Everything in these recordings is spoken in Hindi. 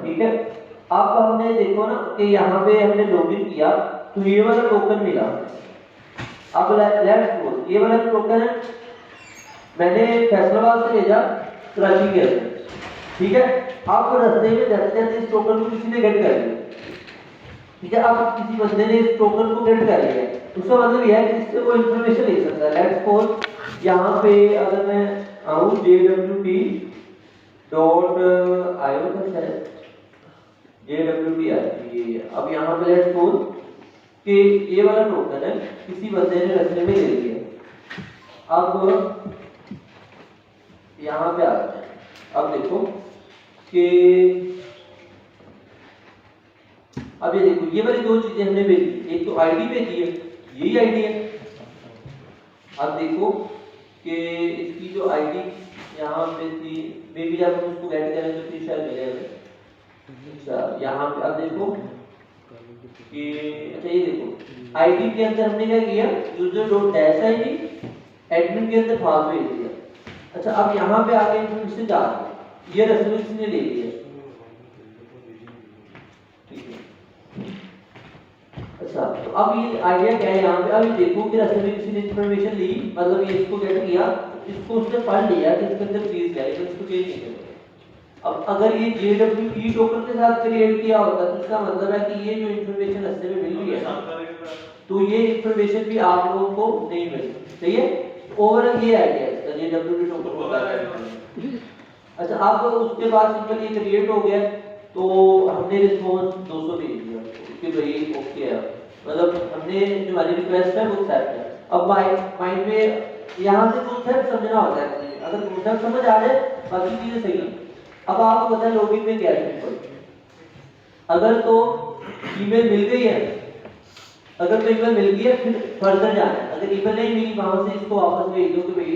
ठीक है। अब हमने देखो ना कि यहाँ पे हमने लॉगिन किया तो ये वाला टोकन मिला। अब लेट्स सपोज ये वाला टोकन है, मैंने फैसलाबाद से भेजा कराची के अंदर, ठीक है। अब रास्ते में जाते जाते इस टोकन को किसी ने गेट कर लिया, ठीक है। अब किसी बंदे ने इस टोकन को गेट कर लिया, उसका मतलब यह है कि इससे वो इंफॉर्मेशन ले सकता है। लेट्स सपोज यहाँ पे अगर मैं आऊँ JWT डॉट आयो का शायद JWT आई, अब यहाँ पे लेट्स सपोज कि ये वाला टोकन है किसी बंदे ने रास्ते में ले लिया। अब यहाँ पे आते हैं, अब देखो कि अब ये देखो ये वाली दो चीजें हमने भेजी, एक तो आईडी भेजी है, यही आईडी है। अब देखो कि इसकी जो आईडी यहाँ पे थी, मे बी जब हम उसको गेट करें तो फिर शायद मिले हमें। अच्छा यहाँ पे अब देखो कि अच्छा ये देखो आईडी के अंदर हमने क्या किया, user dot dash ID admin के अंदर फाल्स भेज दिया। अच्छा अब यहाँ पे आगे इन्फॉर्मेशन जा रही है, ये रस्म किसने ले लिया, ठीक है। अच्छा तो अब ये आइडिया क्या है यहाँ पे, अब देखो कि रस्म में किसी ने इन्फॉर्मेशन ली, मतलब ये इसको गेट किया, इसको उसने पढ़ लिया कि इसके अंदर चीज क्या है, लेकिन इसको चेंज नहीं किया। अब अगर ये JWT टोकन के साथ क्रिएट किया होता तो इसका मतलब है कि ये जो इन्फॉर्मेशन रस्ते में मिल रही है ना, तो ये इन्फॉर्मेशन भी आप लोगों को नहीं मिली, सही है। ओवरऑल ये आइडिया है इसका JWT टोकन होता है। अच्छा अब उसके बाद सिंपल ये क्रिएट हो गया, तो हमने रिस्पांस 200 दे दिया कि भाई ओके है, मतलब हमने जो हमारी रिक्वेस्ट है वो एक्सेप्ट है। अब माइंड में यहाँ से कॉन्सेप्ट समझना होता है, अगर कॉन्सेप्ट समझ आ जाए बाकी चीजें सही है। अब आपको पता है लॉगिन में क्या है, अगर तो ईमेल मिल गई है, अगर तो ईमेल मिल गई है फिर फर्दर जाना है, अगर ईमेल नहीं मिली वहां से इसको वापस भेज दो कि भाई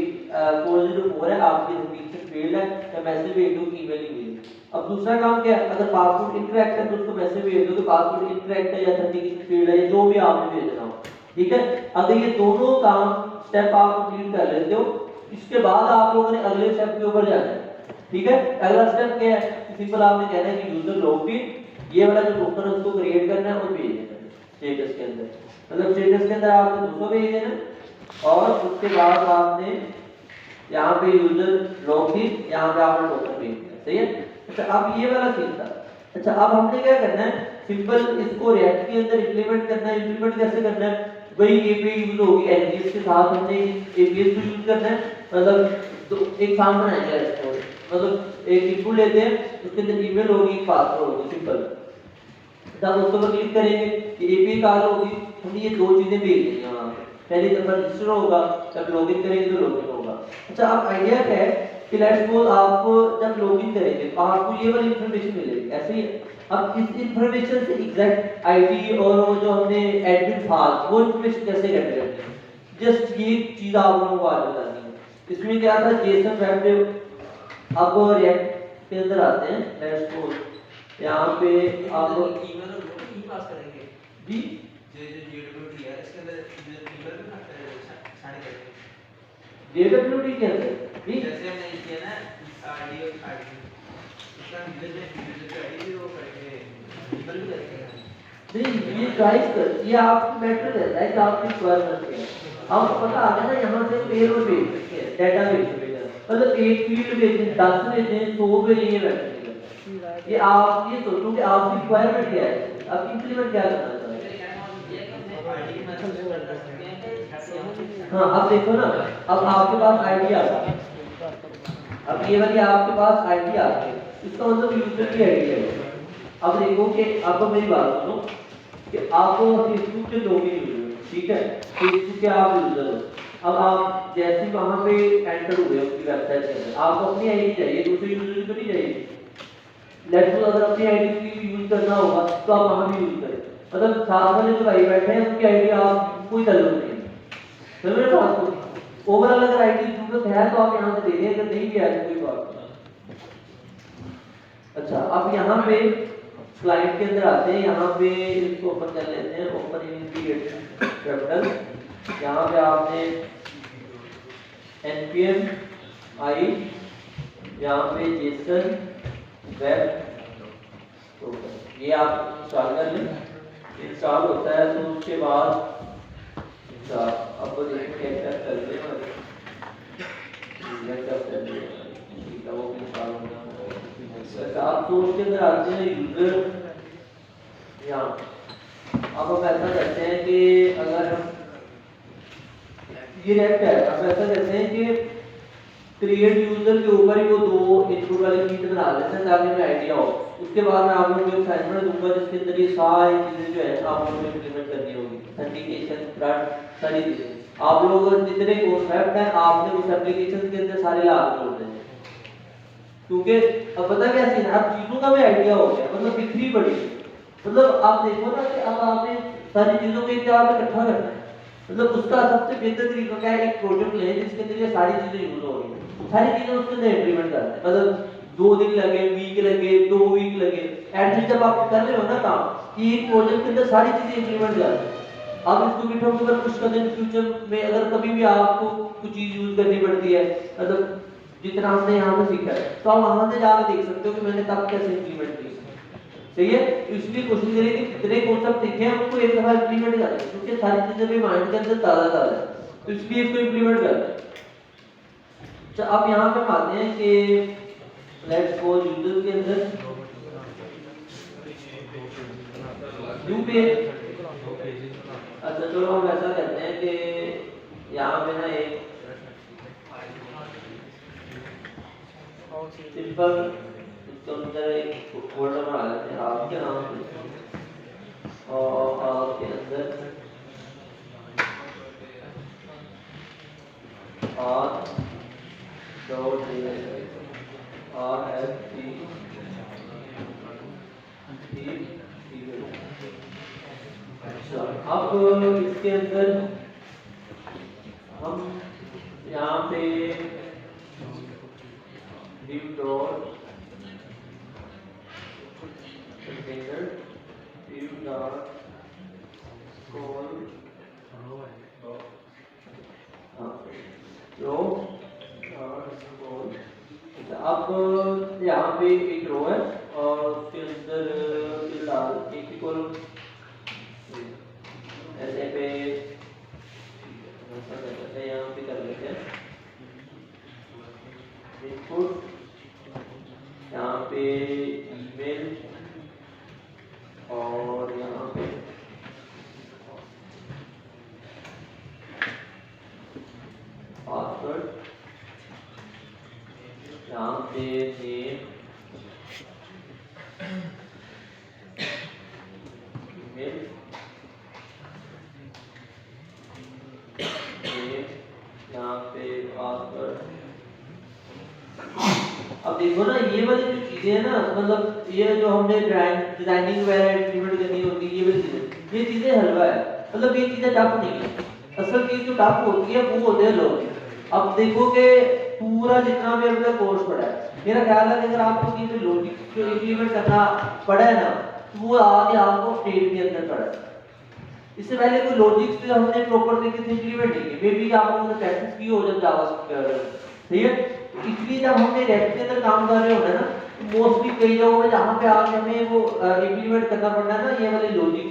404 है आपकी रजिस्ट्रेशन फेल्ड है, या मैसेज भेज दो कि ईमेल नहीं मिली। अब दूसरा काम क्या है, अगर पासवर्ड इंटरैक्ट है तो उसको मैसेज भेज दो कि पासवर्ड इंटरैक्ट है या ऑथेंटिकेशन फेल्ड है, जो भी आपने भेजना हो, ठीक है। अगर ये दोनों काम स्टेप आप कंप्लीट कर लेते हो, इसके बाद आप लोगों ने अगले स्टेप के ऊपर जाना है, ठीक है। अगला स्टेप क्या है, सिंपल आपने कहना है कि यूजर लॉगिन, ये वाला जो टोकन है उसको क्रिएट करना है और भेज देना है स्टेटस के अंदर, मतलब स्टेटस के अंदर आपने 200 भेज देना और उसके बाद आपने यहाँ पे यूजर लॉगिन, यहाँ पे आपने टोकन भेज दिया, सही है। अच्छा अब ये वाला सीन था। अच्छा अब हमने क्या करना है, सिंपल इसको रिएक्ट के अंदर इंप्लीमेंट करना है। इंप्लीमेंट कैसे करना है, वही एपीआई यूज होगी, एनजीएस के साथ हमने एपीआई को यूज करना है, मतलब एक फॉर्म बनाएंगे इसको, मतलब एक इनपुट लेते हैं, उसके अंदर ईमेल होगी, पासवर्ड होगी, सिंपल। तब उसको पर क्लिक करेंगे कि एपीआई कॉल होगी, हमने ये दो चीजें भेज देंगे वहां पे, पहले जब रजिस्टर होगा तब लॉगिन करेंगे तो लॉगिन होगा। अच्छा अब आइडिया क्या है कि लेट्स सपोज आप जब लॉगिन करेंगे तो आपको ये वाली इंफॉर्मेशन मिलेगी, ऐसे ही। अब इस इंफॉर्मेशन से एग्जैक्ट आईडी और वो जो हमने एडमिन फाइल वो इंफॉर्मेशन कैसे गेट करते हैं, जस्ट ये चीज आप लोगों को आज बतानी है। इसमें क्या था, जेसन वेब डेव। अब रिएक्ट के अंदर आते हैं, लेट्स सपोज यहाँ पे आप ईमेल और ई पास करेंगे जी, JWT है, इसके अंदर ईमेल भी साइन करेंगे JWT के अंदर जी, जैसे हमने किया ना आईडी और आईडी, इसका यूजर आईडी वो करेंगे, ईमेल भी करेंगे नहीं ये चॉइस कर, ये आपकी मैटर रहता है कि आपकी रिक्वायरमेंट क्या है। अब पता आ गया ना, यहाँ से पेयर और भेज सकते हैं, डाटा भेज सकते हैं, मतलब एक फील्ड भेजें, 10 भेजें, 100 भेजें, ये मैटर नहीं करता। ये आप ये सोचो कि आपकी रिक्वायरमेंट क्या है, आप इंप्लीमेंट क्या करना चाहते हैं। हाँ अब देखो ना, अब आपके पास आईडी आ गई, अब ये वाली आपके पास आईडी आ गई, इसका मतलब यूजर की आईडी है। अब देखो कि आपको मेरी बात सुनो कि आपको फेसबुक के लॉगिन यूजर, ठीक है, फेसबुक के आप यूजर हो। अब आप जैसे ही वहां पे एंटर हुए उसकी वेबसाइट के अंदर, आपको अपनी आईडी चाहिए, दूसरे यूजर की तो नहीं चाहिए। लेट्स सपोज अगर अपनी आईडी की यूज करना होगा तो आप वहां भी यूज करें, मतलब साथ वाले जो भाई बैठे हैं उनकी आईडी आप कोई ताल्लुक नहीं है, समझ रहे हो बात को। ओवरऑल अगर आईडी की जरूरत है तो आप यहाँ से दे दें, अगर नहीं भी है तो कोई बात नहीं। अच्छा अब यहाँ पे क्लाइंट के अंदर आते हैं, यहाँ पे इसको ओपन कर लेते हैं, ओपन कैपिटल, यहाँ पे आपने npm i, यहाँ पे जेसन वेब ये आप इंस्टॉल कर लें। इंस्टॉल होता है तो उसके बाद अब वो देखिए क्या चल रही है वो भी इंस्टॉल होगा। आप तो उसके अंदर आते हैं यूजर यहाँ। अब हम ऐसा करते हैं कि अगर हम ये रेक्ट है, अब ऐसा करते हैं कि क्रिएट यूजर के ऊपर ही वो दो इनपुट वाली शीट बना लेते हैं ताकि हमें आइडिया हो। उसके बाद मैं आप लोगों को एक असाइनमेंट दूंगा जिसके अंदर ये सारी चीजें जो है आप लोगों को इंप्लीमेंट करनी होगी, ऑथेंटिकेशन फ्रंट सारी चीजें। आप लोगों को जितने कॉन्सेप्ट हैं आपने उस एप्लीकेशन के अंदर सारे ला के जोड़ देने, क्योंकि अब पता क्या सीन है, अब चीजों का भी आइडिया हो गया, मतलब बिखरी पड़ी है। मतलब आप देखो ना कि अब आपने सारी चीजों को एक जगह पे इकट्ठा करना है, मतलब उसका सबसे बेहतर तरीका क्या है, एक प्रोजेक्ट ले जिसके अंदर ये सारी चीजें यूज हो रही है, सारी चीजें उसके अंदर इंप्लीमेंट करते हैं। मतलब 2 दिन लगे, वीक लगे, 2 वीक लगे, एटलीस्ट जब आप कर रहे हो ना काम कि एक प्रोजेक्ट के अंदर सारी चीजें इंप्लीमेंट कर रहे हैं, आप इसको गिटहब के ऊपर पुश कर दें। फ्यूचर में अगर कभी भी आपको कुछ चीज यूज करनी पड़ती है, मतलब जितना हमने यहाँ पे सीखा है, तो आप वहां से जाकर देख सकते हो कि मैंने तब कैसे इंप्लीमेंट किया। सही है, तो इसलिए कोशिश करिए कि जितने कॉन्सेप्ट सीखे हैं उनको एक दफा इंप्लीमेंट करें, क्योंकि सारी चीजें भी माइंड के अंदर ताजा है, तो इसलिए इसको इंप्लीमेंट करें। तो अब यहाँ पे आते हैं कि लेट्स गो यूजर के अंदर न्यू पेज। अच्छा चलो हम ऐसा करते हैं कि यहाँ पे ना एक सिंपल इसके अंदर एक फोल्डर बना लेते हैं आपके नाम से, और आपके अंदर अच्छा अब इसके अंदर हम यहाँ पे div dot container div dot call रो अब यहाँ पे एक रो है और उसके अंदर फिलहाल एक ही कॉलम ऐसे पे यहाँ पे कर लेते हैं इनपुट, यहाँ पे ईमेल और यहाँ पे पासवर्ड, यहाँ पे नेम, ईमेल, यहाँ पे पासवर्ड। अब देखो ना ये वाली जो चीजें है ना, मतलब ये जो हमने डिजाइनिंग वगैरह इंप्लीमेंट करनी होती है, ये चीजें हलवा है, मतलब ये चीजें टफ नहीं है। असल चीज जो टफ होती है वो होते हैं लोग। अब देखो कि पूरा जितना भी अपना कोर्स पढ़ा है, मेरा ख्याल है कि अगर आपको किसी लॉजिक को इंप्लीमेंट करना पड़ा है ना, तो वो आगे आपको स्टेट के अंदर पड़ा है। इससे पहले कोई लॉजिक से हमने प्रॉपर तरीके से इंप्लीमेंट नहीं किया, मे बी आप लोगों ने प्रैक्टिस की हो जब जावास्क्रिप्ट कर रहे हो, ठीक है। इसलिए जब हमने रेस्ट के अंदर काम कर रहे होते हैं ना, मोस्टली कई जगहों में जहाँ पे आके हमें वो इंप्लीमेंट करना पड़ता है ना ये वाले लॉजिक,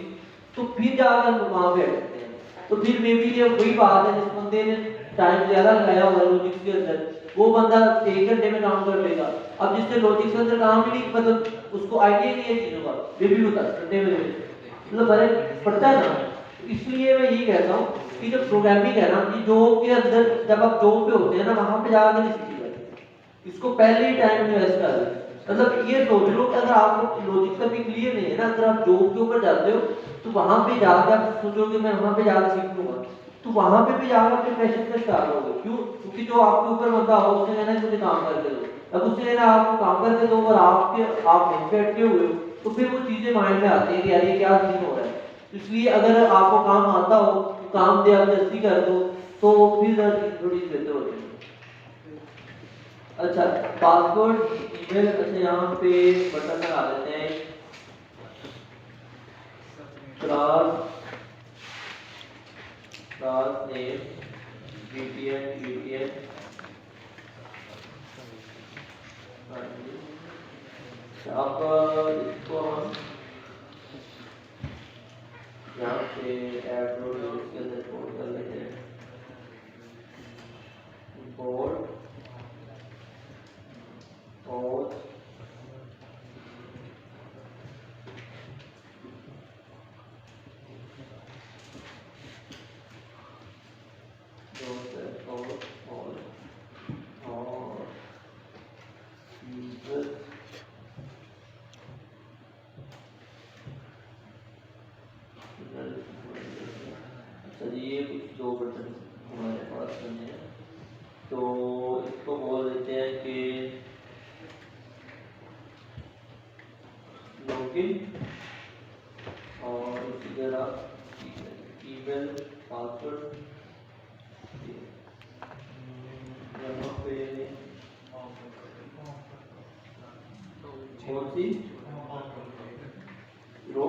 तो फिर जाकर हम वहाँ पे अटकते हैं। तो फिर मे बी ये वही बात है, जिस बंदे ने टाइम ज्यादा लगाया हुआ लॉजिक के अंदर, वो बंदा 1 घंटे में काम कर लेगा। अब जिसने लॉजिक के अंदर काम ही नहीं, मतलब उसको आइडिया नहीं है चीजों का, मे बी वो 10 घंटे में मतलब फर्क पड़ता है ना। इसलिए मैं यही कहता हूँ कि जो प्रोग्रामिंग है ना, ये जॉब के अंदर जब आप जॉब पे होते हैं ना, वहां पे जाकर नहीं सीखी जाती, इसको पहले ही टाइम इन्वेस्ट कर दें। मतलब ये सोच लो कि अगर आपको लॉजिक कभी क्लियर नहीं है ना, अगर आप जॉब के ऊपर जाते हो तो वहां पे जाकर आप सोचोगे मैं वहां पे जाकर सीख लूंगा, तो वहां पे भी जाकर फिर प्रेशर से स्टार्ट होगा। क्यों? क्योंकि जो आपके ऊपर बंदा हो उसने कहना है मुझे काम करके दो, अब उसने कहना आपको काम करके दो और आप वहीं पे अटके हुए हो, तो फिर वो चीजें माइंड में आती है कि यार ये क्या सीन हो रहा है। इसलिए अगर आपको काम आता हो तो काम दे आप जल्दी कर दो, तो फिर थोड़ी बेहतर होती है। अच्छा पासवर्ड ईमेल, अच्छा यहाँ पे बटन लगा देते हैं क्लास नेम VPN अब इसको हम और यूजर अच्छा जी, ये कुछ दो बटन हमारे पास बने हैं, तो इसको बोल देते हैं कि लॉगिन और इसी तरह ईमेल पासवर्ड यहाँ पे कौन सी रो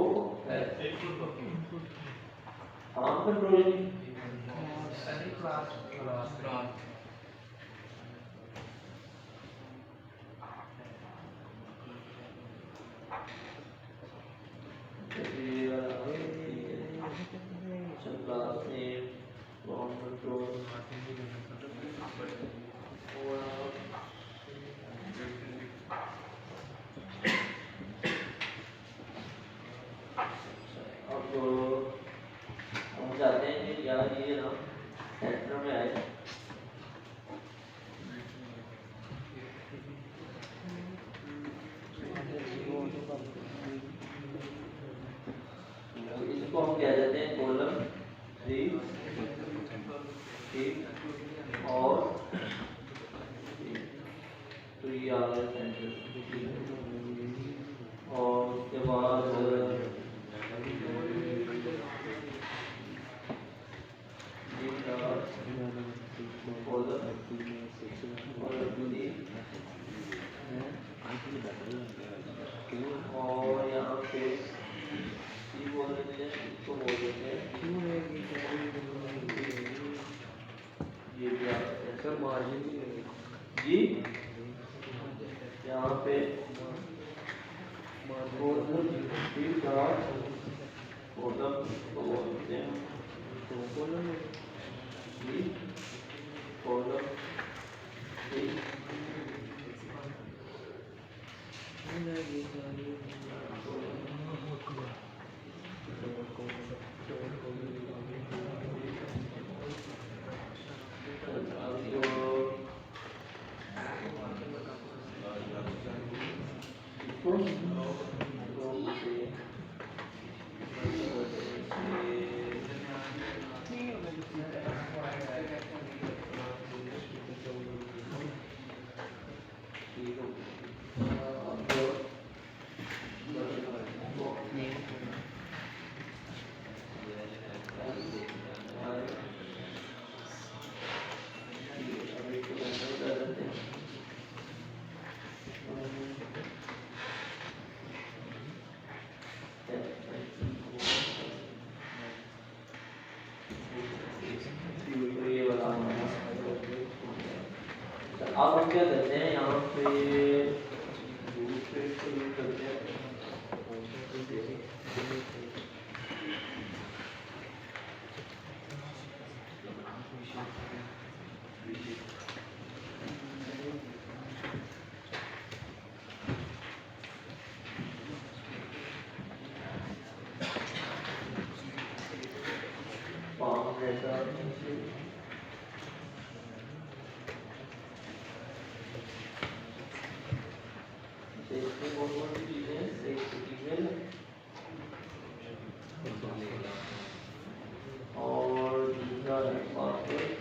है हाँ पर project class name long control अब हम चाहते हैं कि यार ये ना सेंटर में आए, तो इसको हम कह देते हैं कॉलम 3 ठीक और तो ये आ गया सेंटर, और उसके बाद और यहाँ पे बोल देते हैं, इसको बोल देते हैं ये भी आ सर मार्जिन जी, यहाँ पे कॉलम को बोल देते हैं जी कॉलम अब हम क्या करते हैं, यहाँ पे दूसरे को यूज करते हैं, और दूसरा है पासवर्ड,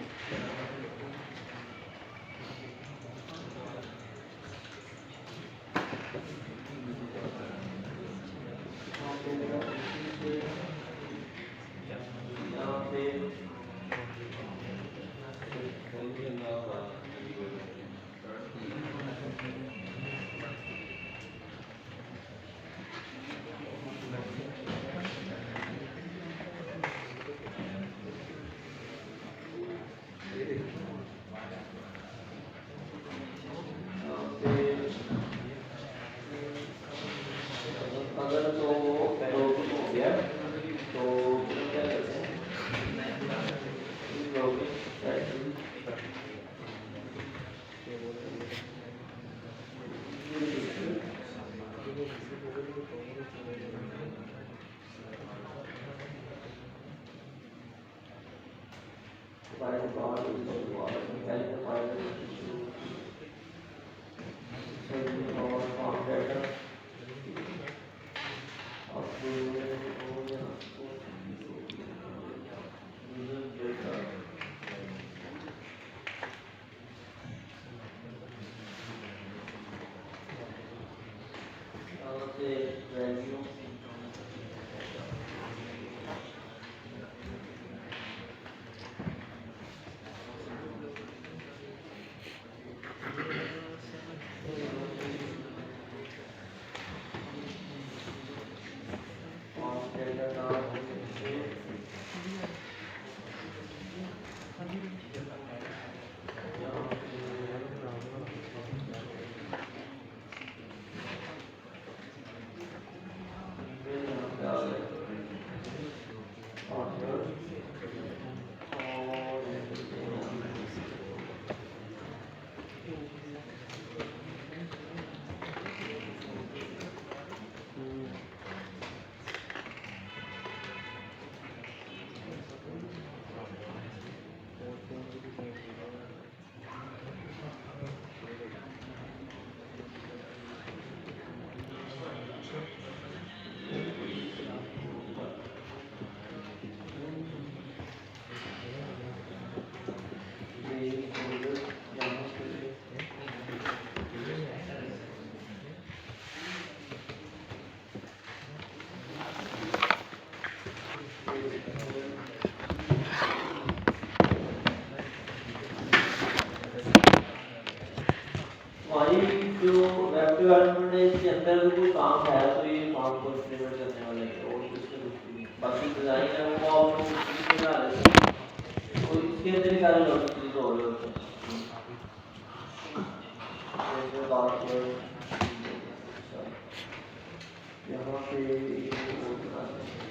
यहाँ पे अगर तो लॉगिन हो गया तो क्या करते हैं, login by the power to the power, carry the power to saving our farm data of the user data. Say value on data now हमारी जो वेब डेवलपमेंट है इसके अंदर अगर कोई काम है तो ये काम को इम्प्लीमेंट करने वाला है और इसमें कुछ भी नहीं। बाकी डिजाइन है वो आप लोग इसमें बना लेते हैं और इसके अंदर ही सारे लॉजिक चीज़ हो रहे होते हैं जैसे बात है यहाँ पे ये वो बनाते हैं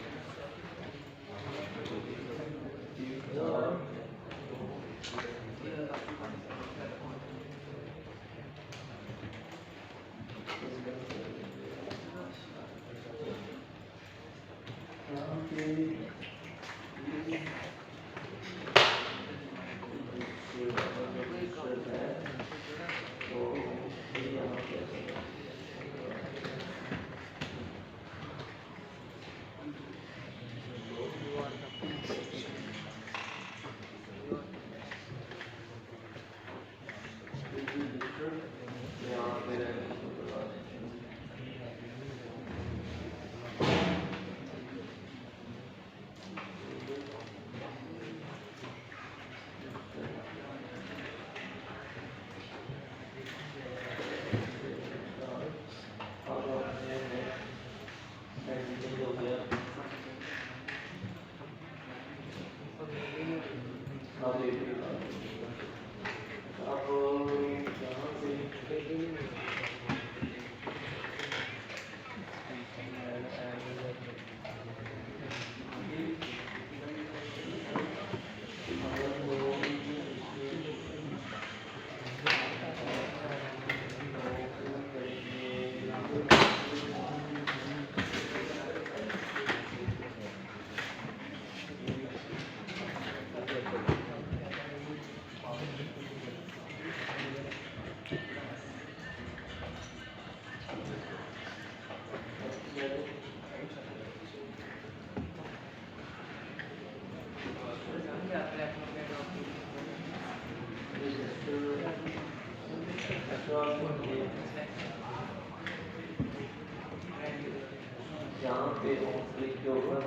यहाँ पे क्लिक के ऊपर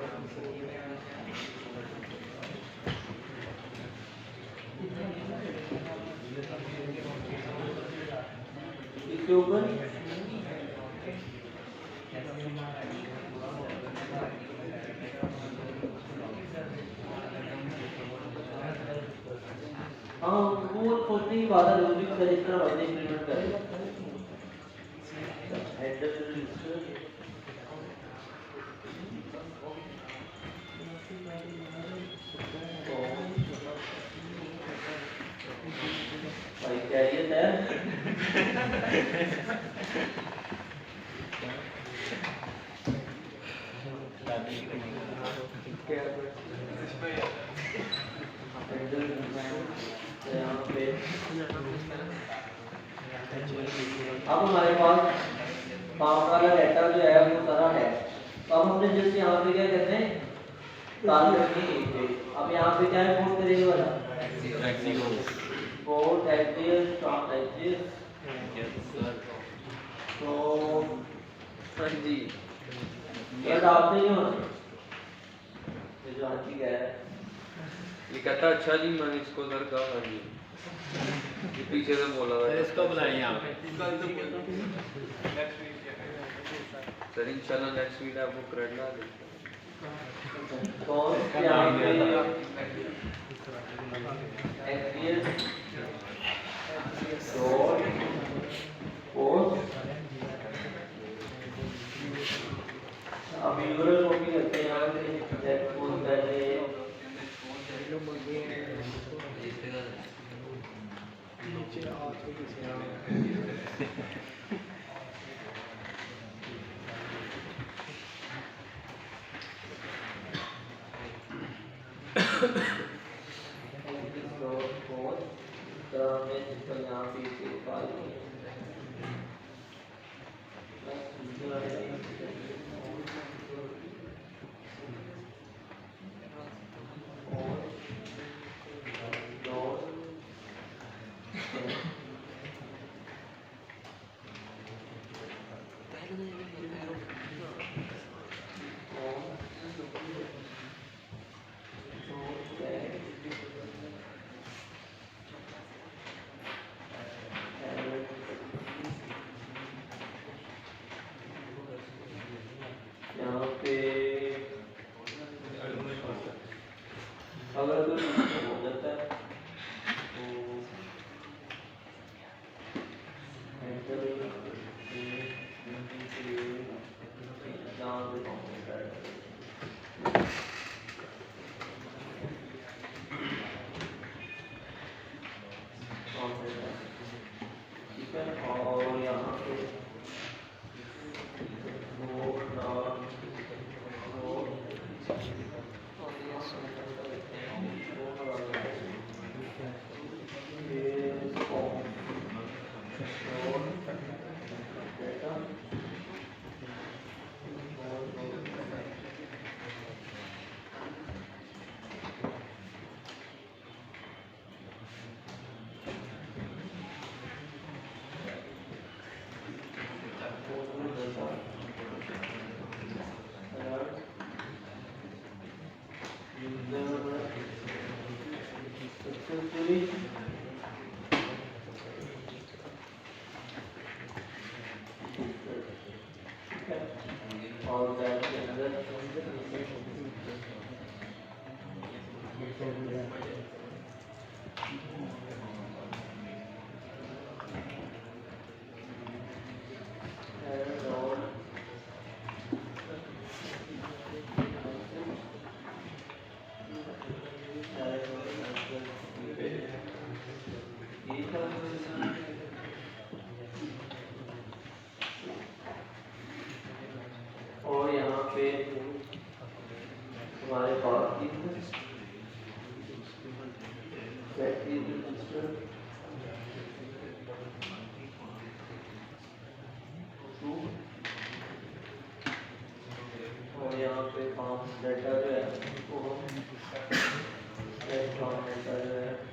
इसके ऊपर हाँ वो सोचने की बात है जरूरी है जिस तरह बंदे इम्प्लीमेंट करें भाई कैरियर है अब हमारे पास काम वाला डाटा जो है वो सारा है, तो अब हमने जस्ट यहाँ पे क्या करना है, कॉल करनी है पे। अब यहाँ पे क्या है, कोड करेंगे वाला कोड एड्रेस फ्रॉम एड्रेस, तो हाँ जी, ये डालते ही होना, ये जो हाथी कह रहा है ये कहता अच्छा जी मैंने इसको सर कहा हाँ जी, ये पीछे से बोला था इसको बुलाइए यहाँ पे। सर इंशाल्लाह नेक्स्ट वीक आपको क्रेडिट ला देंगे। तो यहाँ पे एड्रेस डॉट पोस्ट, अब यूआरएल कॉपी करते हैं यहाँ से, लेट्स पोस्ट पहले यहाँ पे अगर कोई हो जाता है तो एंटर ठीक है, और यहाँ पे और के अंदर और यहाँ पे हमारे पास और यहाँ पे फॉर्म डाटा जो है वो फॉर्म डाटा जो है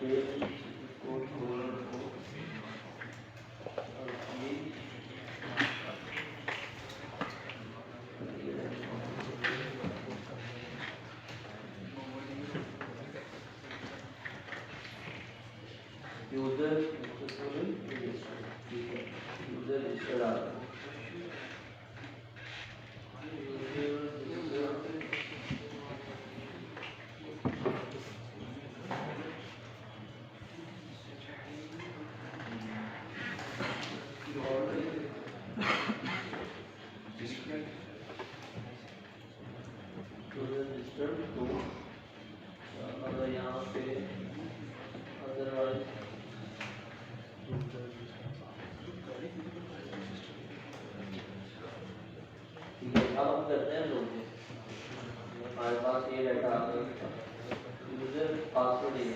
इसको छोड़ दो और ये यूजर यूजर रजिस्टर आ रहा है अगर यहाँ पे अदरवाइज ठीक है अब हम करते हैं लोग हमारे पास ये डाटा आ गया यूजर पासवर्ड है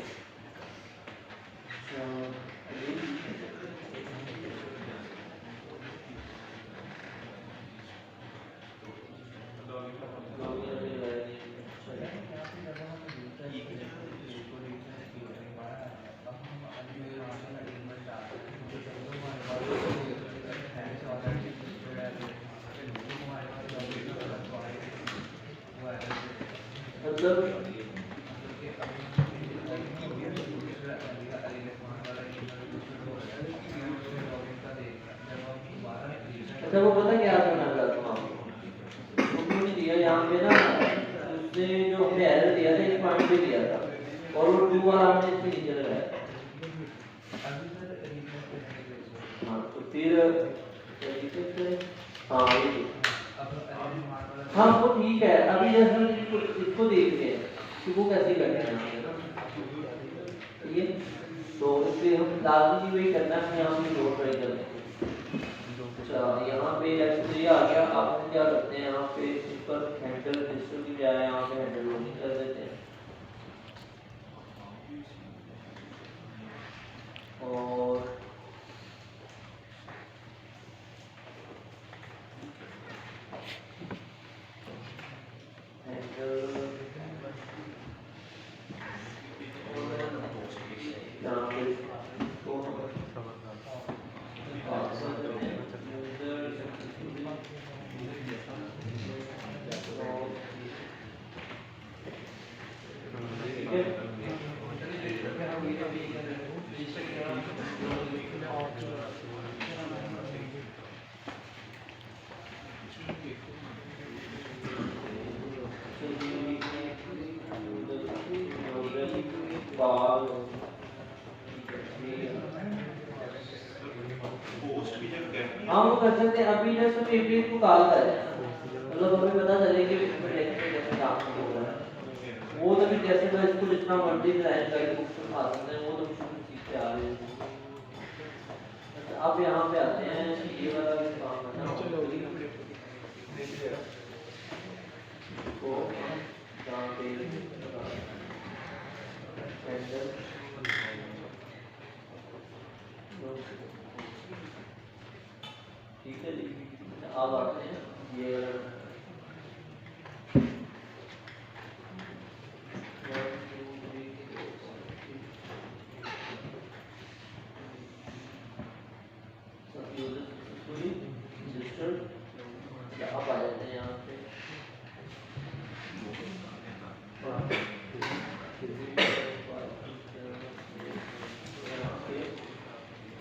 मतलब अच्छा वो पता क्या करना चाहता हूँ आपको तो नहीं दिया यहाँ पे ना उसने जो हमें एरर दिया था इस पॉइंट पे दिया था और वो ट्रू वाला हमने इसके नीचे लगाया हाँ तो फिर तरीके से हाँ ये हाँ वो ठीक है अभी जैसे हम इसको देखते हैं कि वो कैसे करते हैं ठीक है तो इसलिए हम लाजमी वही करना है यहाँ पे दो ट्राई करते हैं अच्छा यहाँ पे जैसे ये आ गया आप क्या करते हैं यहाँ पे इस पर हैंडल रजिस्टर की बजाय यहाँ पे हैंडल लॉगिन कर देते हैं और हाँ वो कर सकते हैं अभी जैसे एपीआई को कॉल कर रहे हैं मतलब हमें पता चले कि कैसे काम हो रहा है वो तो भी जैसे मैं इसको जितना मर्जी डिजाइन करके उसको खा सकते हैं वो तो शुरू सीखते आ रहे हैं अब यहाँ पे आते हैं ये वाला भी काम करना को जहाँ पे ठीक है जी अब आते हैं ये अब आ जाते हैं यहाँ पे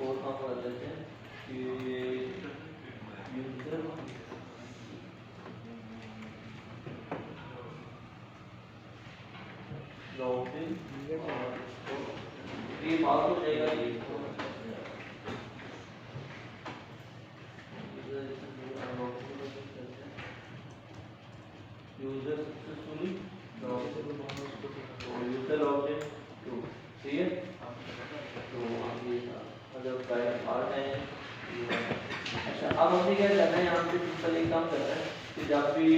और काम कर देते हैं कि यूजर लॉगिन ये बात हो जाएगा ये user successfully user login to ठीक है तो हम ये मतलब पार्ट है अच्छा अब हमने क्या करना है यहाँ पे सिंपल एक काम करना है कि जब भी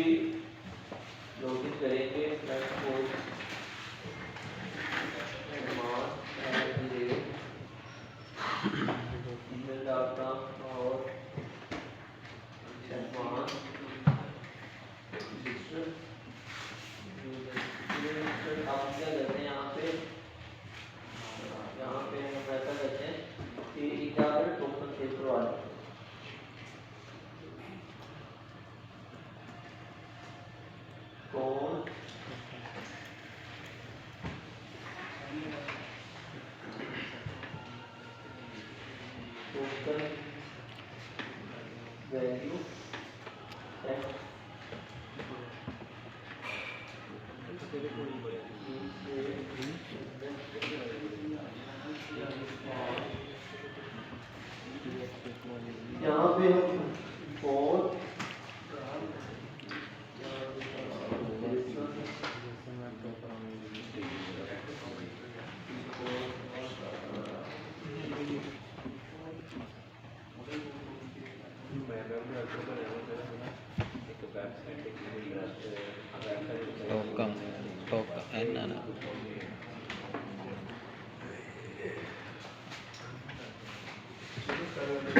लॉगिन करेंगे ईमेल डाटा और आप क्या करते हैं यहाँ पे value x यहाँ पे हम और टोका एन ना Thank you.